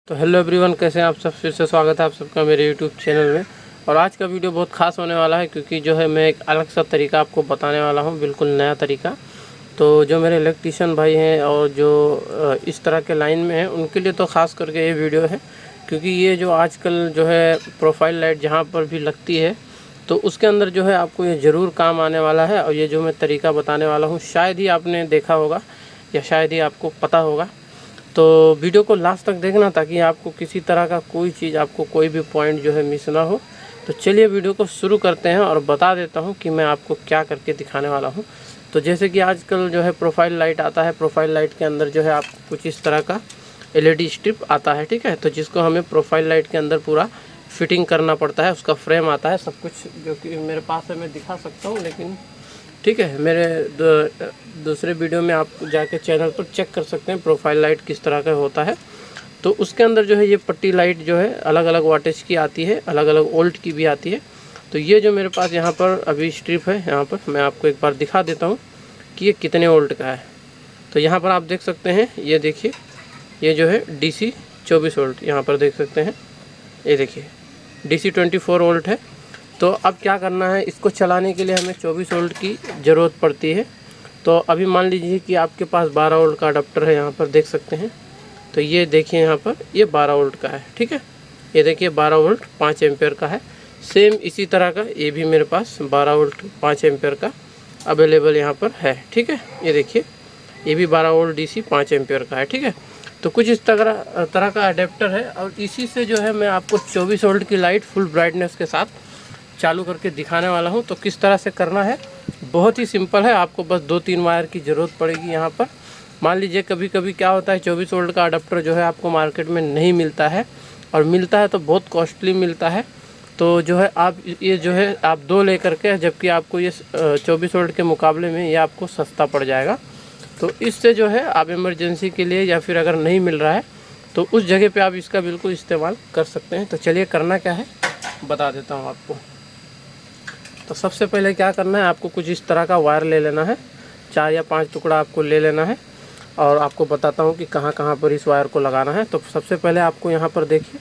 तो hello everyone, कैसे हैं आप सब। फिर से स्वागत है आप सबका मेरे यूट्यूब चैनल में। और आज का वीडियो बहुत खास होने वाला है क्योंकि जो है मैं एक अलग सा तरीका आपको बताने वाला हूं, बिल्कुल नया तरीका। तो जो मेरे इलेक्ट्रीशियन भाई हैं और जो इस तरह के लाइन में हैं उनके लिए तो ख़ास करके ये वीडियो है, क्योंकि ये जो आजकल जो है प्रोफाइल लाइट जहाँ पर भी लगती है तो उसके अंदर जो है आपको ये ज़रूर काम आने वाला है। और ये जो मैं तरीका बताने वाला हूँ शायद ही आपने देखा होगा या शायद ही आपको पता होगा। तो वीडियो को लास्ट तक देखना ताकि आपको किसी तरह का कोई चीज़, आपको कोई भी पॉइंट जो है मिस ना हो। तो चलिए वीडियो को शुरू करते हैं और बता देता हूं कि मैं आपको क्या करके दिखाने वाला हूं। तो जैसे कि आजकल जो है प्रोफाइल लाइट आता है, प्रोफाइल लाइट के अंदर जो है आपको कुछ इस तरह का एलईडी स्ट्रिप आता है, ठीक है। तो जिसको हमें प्रोफाइल लाइट के अंदर पूरा फिटिंग करना पड़ता है, उसका फ्रेम आता है, सब कुछ जो कि मेरे पास है मैं दिखा सकता हूँ, लेकिन ठीक है मेरे दूसरे वीडियो में आप जाके चैनल पर चेक कर सकते हैं प्रोफाइल लाइट किस तरह का होता है। तो उसके अंदर जो है ये पट्टी लाइट जो है अलग अलग वाटेज की आती है, अलग अलग वोल्ट की भी आती है। तो ये जो मेरे पास यहाँ पर अभी स्ट्रिप है, यहाँ पर मैं आपको एक बार दिखा देता हूँ कि ये कितने वोल्ट का है। तो यहाँ पर आप देख सकते हैं, ये देखिए ये जो है DC 24 वोल्ट, यहाँ पर देख सकते हैं, ये देखिए DC 24 वोल्ट है। तो अब क्या करना है, इसको चलाने के लिए हमें 24 वोल्ट की ज़रूरत पड़ती है। तो अभी मान लीजिए कि आपके पास 12 वोल्ट का अडाप्टर है, यहाँ पर देख सकते हैं। तो ये देखिए यहाँ पर ये 12 वोल्ट का है, ठीक है। ये देखिए 12 वोल्ट 5 एम्पेयर का है। सेम इसी तरह का ये भी मेरे पास 12 वोल्ट 5 एम्पेयर का अवेलेबल यहाँ पर है, ठीक है। ये देखिए ये भी 12 वोल्ट DC 5 एम्पेयर का है, ठीक है। तो कुछ इस तरह का अडेप्टर है और इसी से जो है मैं आपको 24 वोल्ट की लाइट फुल ब्राइटनेस के साथ चालू करके दिखाने वाला हूं। तो किस तरह से करना है, बहुत ही सिंपल है। आपको बस 2-3 वायर की ज़रूरत पड़ेगी यहाँ पर। मान लीजिए कभी कभी क्या होता है, 24 वोल्ट का अडाप्टर जो है आपको मार्केट में नहीं मिलता है, और मिलता है तो बहुत कॉस्टली मिलता है। तो जो है आप ये जो है आप 2 लेकर के, जबकि आपको ये 24 वोल्ट के मुकाबले में ये आपको सस्ता पड़ जाएगा। तो इससे जो है आप इमरजेंसी के लिए या फिर अगर नहीं मिल रहा है तो उस जगह पे आप इसका बिल्कुल इस्तेमाल कर सकते हैं। तो चलिए करना क्या है बता देता हूँ आपको। तो सबसे पहले क्या करना है, आपको कुछ इस तरह का वायर ले लेना है, 4 या 5 टुकड़ा आपको ले लेना है। और आपको बताता हूँ कि कहाँ कहाँ पर इस वायर को लगाना है। तो सबसे पहले आपको यहाँ पर देखिए,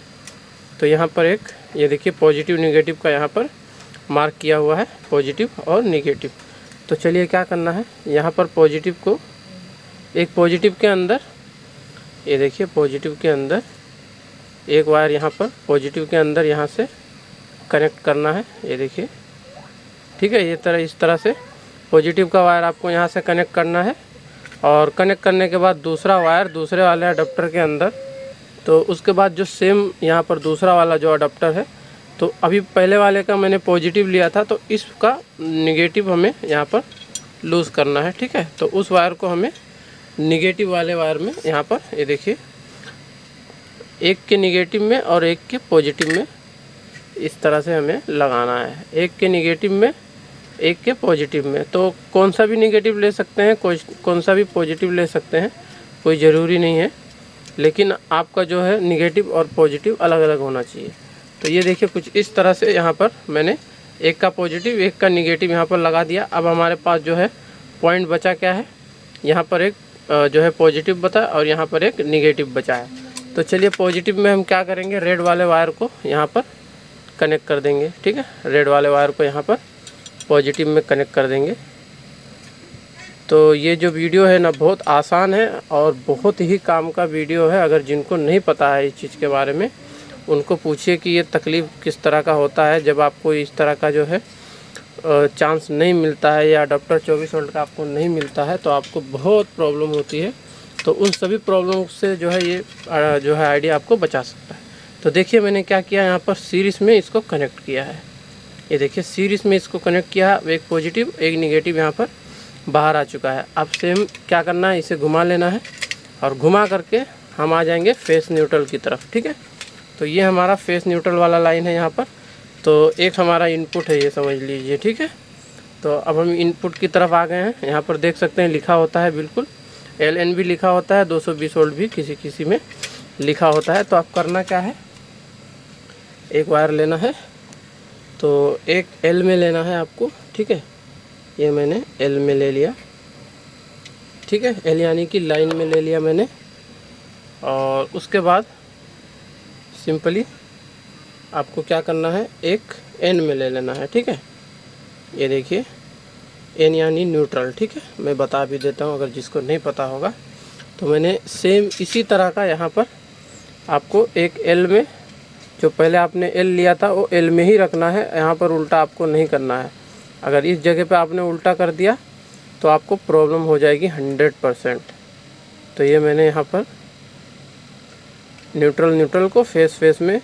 तो यहाँ पर एक ये देखिए पॉजिटिव निगेटिव का यहाँ पर मार्क किया हुआ है, पॉजिटिव और निगेटिव। तो चलिए क्या करना है, यहाँ पर पॉजिटिव को एक पॉजिटिव के अंदर, ये देखिए पॉजिटिव के अंदर एक वायर यहाँ पर पॉजिटिव के अंदर यहाँ से कनेक्ट करना है, ये देखिए, ठीक है। ये इस तरह से पॉजिटिव का वायर आपको यहाँ से कनेक्ट करना है। और कनेक्ट करने के बाद दूसरा वायर दूसरे वाले अडाप्टर के अंदर, तो उसके बाद जो सेम यहाँ पर दूसरा वाला जो अडाप्टर है, तो अभी पहले वाले का मैंने पॉजिटिव लिया था तो इसका निगेटिव हमें यहाँ पर लूज़ करना है, ठीक है। तो उस वायर को हमें निगेटिव वाले वायर में यहाँ पर ये देखिए एक के निगेटिव में और एक के पॉजिटिव में इस तरह से हमें लगाना है, एक के निगेटिव में एक के पॉजिटिव में। तो कौन सा भी निगेटिव ले सकते हैं, कौन सा भी पॉजिटिव ले सकते हैं, कोई ज़रूरी नहीं है, लेकिन आपका जो है निगेटिव और पॉजिटिव अलग अलग होना चाहिए। तो ये देखिए कुछ इस तरह से यहाँ पर मैंने एक का पॉजिटिव एक का निगेटिव यहाँ पर लगा दिया। अब हमारे पास जो है पॉइंट बचा क्या है, यहाँ पर एक जो है पॉजिटिव बचा और यहाँ पर एक निगेटिव बचा है। तो चलिए पॉजिटिव में हम क्या करेंगे, रेड वाले वायर को यहाँ पर कनेक्ट कर देंगे, ठीक है। रेड वाले वायर को यहाँ पर पॉजिटिव में कनेक्ट कर देंगे। तो ये जो वीडियो है ना बहुत आसान है और बहुत ही काम का वीडियो है। अगर जिनको नहीं पता है इस चीज़ के बारे में उनको पूछिए कि ये तकलीफ़ किस तरह का होता है जब आपको इस तरह का जो है चांस नहीं मिलता है या अडाप्टर 24 वोल्ट का आपको नहीं मिलता है, तो आपको बहुत प्रॉब्लम होती है। तो उन सभी प्रॉब्लम से जो है ये जो है आइडिया आपको बचा सकता है। तो देखिए मैंने क्या किया, यहाँ पर सीरीज़ में इसको कनेक्ट किया है, ये देखिए सीरीज़ में इसको कनेक्ट किया, एक पॉजिटिव एक निगेटिव यहाँ पर बाहर आ चुका है। अब सेम क्या करना है, इसे घुमा लेना है और घुमा करके हम आ जाएंगे फेस न्यूट्रल की तरफ, ठीक है। तो ये हमारा फेस न्यूट्रल वाला लाइन है यहाँ पर। तो एक हमारा इनपुट है ये समझ लीजिए, ठीक है। तो अब हम इनपुट की तरफ आ गए हैं। यहाँ पर देख सकते हैं लिखा होता है बिल्कुल LN भी लिखा होता है, 220 वोल्ट भी किसी किसी में लिखा होता है। तो अब करना क्या है, एक वायर लेना है, तो एक L में लेना है आपको, ठीक है। ये मैंने L में ले लिया, ठीक है, L यानी कि लाइन में ले लिया मैंने। और उसके बाद सिंपली आपको क्या करना है, एक एन में ले लेना है, ठीक है। ये देखिए एन यानी न्यूट्रल, ठीक है। मैं बता भी देता हूँ अगर जिसको नहीं पता होगा। तो मैंने सेम इसी तरह का यहाँ पर आपको एक एल में, जो पहले आपने एल लिया था वो एल में ही रखना है, यहाँ पर उल्टा आपको नहीं करना है। अगर इस जगह पे आपने उल्टा कर दिया तो आपको प्रॉब्लम हो जाएगी 100%। तो ये मैंने यहाँ पर न्यूट्रल को फेस में,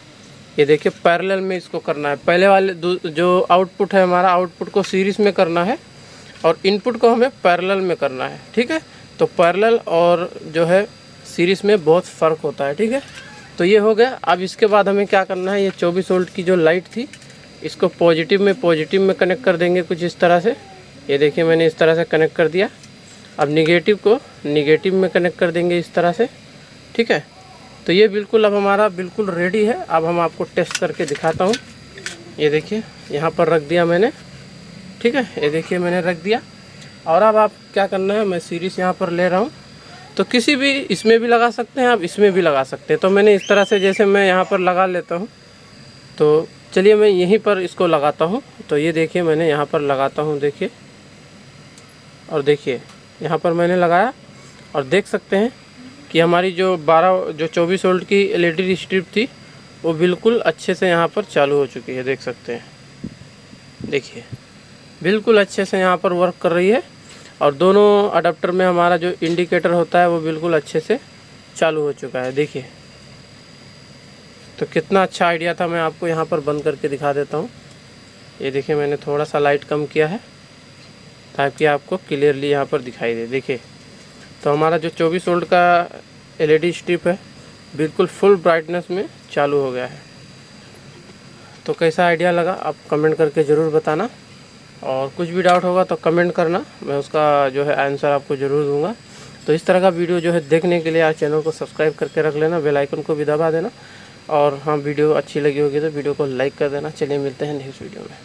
ये देखिए पैरेलल में इसको करना है। पहले वाले जो आउटपुट है हमारा, आउटपुट को सीरीज में करना है और इनपुट को हमें पैरेलल में करना है, ठीक है। तो पैरेलल और जो है सीरीज में बहुत फ़र्क होता है, ठीक है। तो ये हो गया। अब इसके बाद हमें क्या करना है, ये 24 वोल्ट की जो लाइट थी इसको पॉजिटिव में कनेक्ट कर देंगे कुछ इस तरह से। ये देखिए मैंने इस तरह से कनेक्ट कर दिया। अब निगेटिव को निगेटिव में कनेक्ट कर देंगे इस तरह से, ठीक है। तो ये बिल्कुल अब हमारा बिल्कुल रेडी है। अब हम आपको टेस्ट करके दिखाता हूँ। ये देखिए यहाँ पर रख दिया मैंने, ठीक है। ये देखिए मैंने रख दिया। और अब आप क्या करना है, मैं सीरीज यहाँ पर ले रहा हूँ। तो किसी भी इसमें भी लगा सकते हैं आप, इसमें भी लगा सकते हैं। तो मैंने इस तरह से जैसे मैं यहाँ पर लगा लेता हूँ। तो चलिए मैं यहीं पर इसको लगाता हूँ। तो ये देखिए मैंने यहाँ पर लगाता हूँ, देखिए। और देखिए यहाँ पर मैंने लगाया और देख सकते हैं कि हमारी जो 24 वोल्ट की एलईडी स्ट्रिप थी वो बिल्कुल अच्छे से यहाँ पर चालू हो चुकी है, देख सकते हैं। देखिए बिल्कुल अच्छे से यहाँ पर वर्क कर रही है। और दोनों अडाप्टर में हमारा जो इंडिकेटर होता है वो बिल्कुल अच्छे से चालू हो चुका है, देखिए। तो कितना अच्छा आइडिया था। मैं आपको यहाँ पर बंद करके दिखा देता हूँ। ये देखिए मैंने थोड़ा सा लाइट कम किया है ताकि आपको क्लियरली यहाँ पर दिखाई दे, देखिए। तो हमारा जो 24 वोल्ट का एलईडी स्ट्रिप है बिल्कुल फुल ब्राइटनेस में चालू हो गया है। तो कैसा आइडिया लगा आप कमेंट करके ज़रूर बताना। और कुछ भी डाउट होगा तो कमेंट करना, मैं उसका जो है आंसर आपको ज़रूर दूंगा। तो इस तरह का वीडियो जो है देखने के लिए आप चैनल को सब्सक्राइब करके रख लेना, बेल आइकन को भी दबा देना। और हाँ, वीडियो अच्छी लगी होगी तो वीडियो को लाइक कर देना। चलिए मिलते हैं नेक्स्ट वीडियो में।